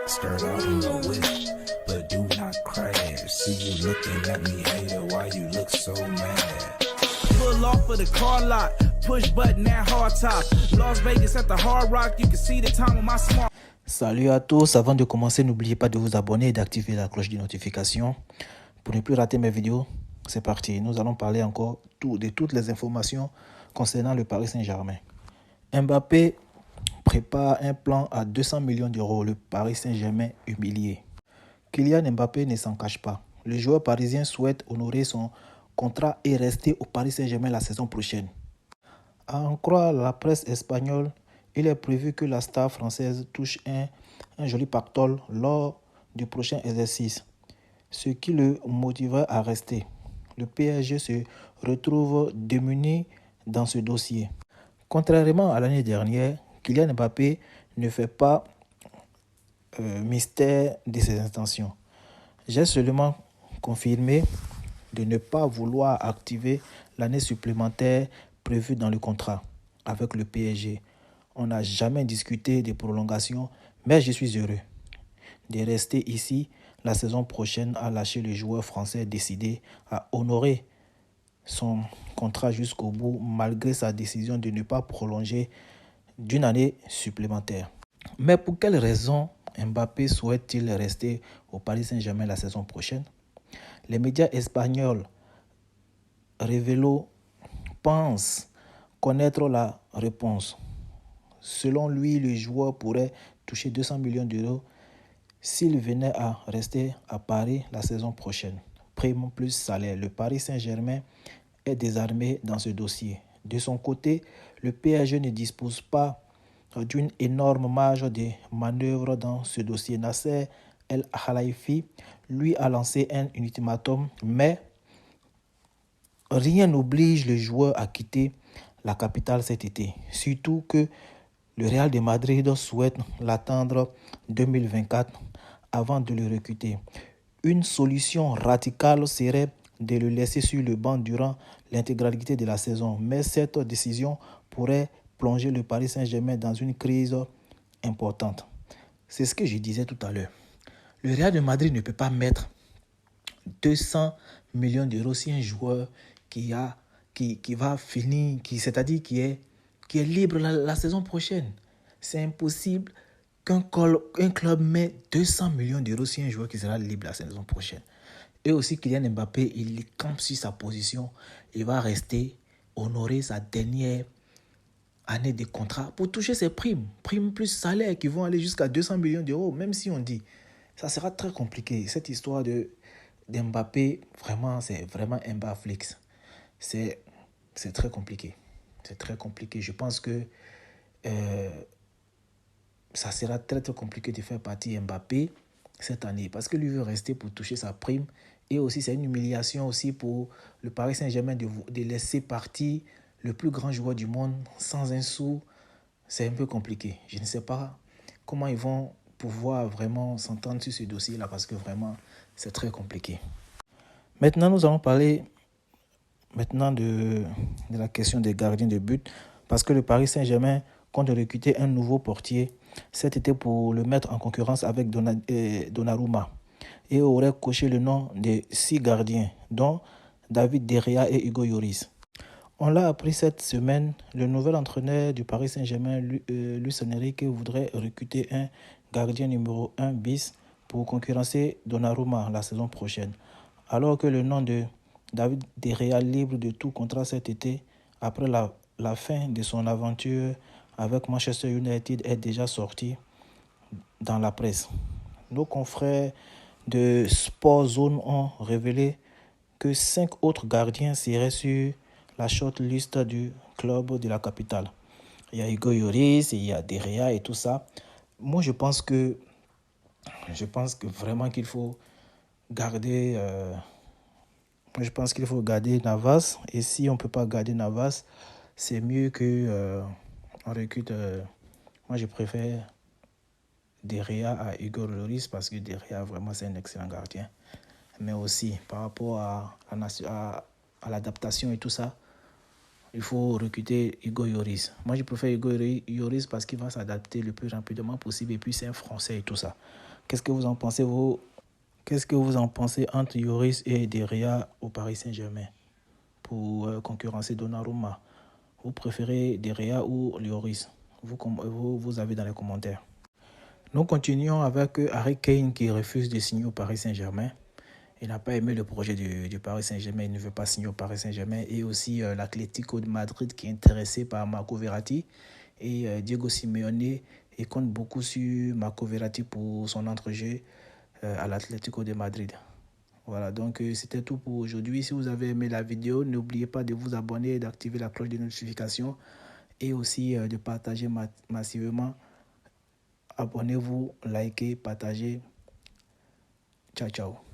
Skirt out in a wish, but do not crash. See you looking at me, hater, why you look so mad? Pull off of the car lot, push button at hard top. Las Vegas at the Hard Rock, you can see the time on my smart. Salut à tous, avant de commencer, n'oubliez pas de vous abonner et d'activer la cloche de notification pour ne plus rater mes vidéos. C'est parti, nous allons parler encore de toutes les informations concernant le Paris Saint-Germain. Mbappé prépare un plan à 200 millions d'euros, le Paris Saint-Germain humilié. Kylian Mbappé ne s'en cache pas. Le joueur parisien souhaite honorer son contrat et rester au Paris Saint-Germain la saison prochaine. À en croire la presse espagnole, il est prévu que la star française touche un joli pactole lors du prochain exercice, ce qui le motiverait à rester. Le PSG se retrouve démuni dans ce dossier. Contrairement à l'année dernière, Kylian Mbappé ne fait pas mystère de ses intentions. J'ai seulement confirmé de ne pas vouloir activer l'année supplémentaire prévue dans le contrat avec le PSG. On n'a jamais discuté de prolongation, mais je suis heureux de rester ici la saison prochaine, à lâcher le joueur français décidé à honorer son contrat jusqu'au bout malgré sa décision de ne pas prolonger d'une année supplémentaire. Mais pour quelles raisons Mbappé souhaite-t-il rester au Paris Saint-Germain la saison prochaine? Les médias espagnols Révélo pensent connaître la réponse. Selon lui, le joueur pourrait toucher 200 millions d'euros s'il venait à rester à Paris la saison prochaine. Prime plus salaire. Le Paris Saint-Germain est désarmé dans ce dossier. De son côté, le PSG ne dispose pas d'une énorme marge de manœuvre dans ce dossier. Nasser El Khelaifi lui a lancé un ultimatum, mais rien n'oblige le joueur à quitter la capitale cet été. Surtout que le Real de Madrid souhaite l'attendre 2024 avant de le recruter. Une solution radicale serait de le laisser sur le banc durant l'intégralité de la saison. Mais cette décision pourrait plonger le Paris Saint-Germain dans une crise importante. C'est ce que je disais tout à l'heure. Le Real de Madrid ne peut pas mettre 200 millions d'euros si un joueur qui va finir, c'est-à-dire qui est libre la saison prochaine. C'est impossible qu'un club met 200 millions d'euros sur un joueur qui sera libre la saison prochaine. Et aussi Kylian Mbappé, il campe sur sa position. Il va rester, honorer sa dernière année de contrat pour toucher ses primes plus salaire qui vont aller jusqu'à 200 millions d'euros. Même si on dit, ça sera très compliqué. Cette histoire d'Mbappé, vraiment, c'est vraiment Mbaflix. C'est très compliqué. C'est très compliqué. Je pense que ça sera très très compliqué de faire partie Mbappé cette année parce que lui veut rester pour toucher sa prime. Et aussi, c'est une humiliation aussi pour le Paris Saint-Germain de laisser partir le plus grand joueur du monde sans un sou. C'est un peu compliqué. Je ne sais pas comment ils vont pouvoir vraiment s'entendre sur ce dossier-là parce que vraiment, c'est très compliqué. Maintenant, nous allons parler de la question des gardiens de but parce que le Paris Saint-Germain compte recruter un nouveau portier cet été pour le mettre en concurrence avec Donnarumma et aurait coché le nom de 6 gardiens, dont David De Gea et Hugo Lloris. On l'a appris cette semaine, le nouvel entraîneur du Paris Saint-Germain, Luis Enrique, voudrait recruter un gardien numéro 1 bis pour concurrencer Donnarumma la saison prochaine. Alors que le nom de David De Gea, libre de tout contrat cet été, après la fin de son aventure avec Manchester United, est déjà sorti dans la presse. Nos confrères de Sport Zone ont révélé que 5 autres gardiens seraient sur la shortlist du club de la capitale. Il y a Hugo Lloris, il y a De Gea et tout ça. Moi, je pense que vraiment qu'il faut garder... je pense qu'il faut garder Navas. Et si on ne peut pas garder Navas, c'est mieux que on recrute. Moi, je préfère De Gea à Hugo Lloris parce que De Gea, vraiment, c'est un excellent gardien. Mais aussi, par rapport à l'adaptation et tout ça, il faut recruter Hugo Lloris. Moi, je préfère Hugo Lloris parce qu'il va s'adapter le plus rapidement possible. Et puis, c'est un Français et tout ça. Qu'est-ce que vous en pensez, vous? Qu'est-ce que vous en pensez entre Lloris et De Gea au Paris Saint-Germain pour concurrencer Donnarumma? Vous préférez De Gea ou Lloris? Vous avez dans les commentaires. Nous continuons avec Harry Kane qui refuse de signer au Paris Saint-Germain. Il n'a pas aimé le projet du Paris Saint-Germain, il ne veut pas signer au Paris Saint-Germain. Et aussi l'Atlético de Madrid qui est intéressé par Marco Verratti. Et Diego Simeone et compte beaucoup sur Marco Verratti pour son entrejeu à l'Atlético de Madrid. Voilà, donc c'était tout pour aujourd'hui. Si vous avez aimé la vidéo, n'oubliez pas de vous abonner et d'activer la cloche de notification. Et aussi de partager massivement. Abonnez-vous, likez, partagez. Ciao, ciao.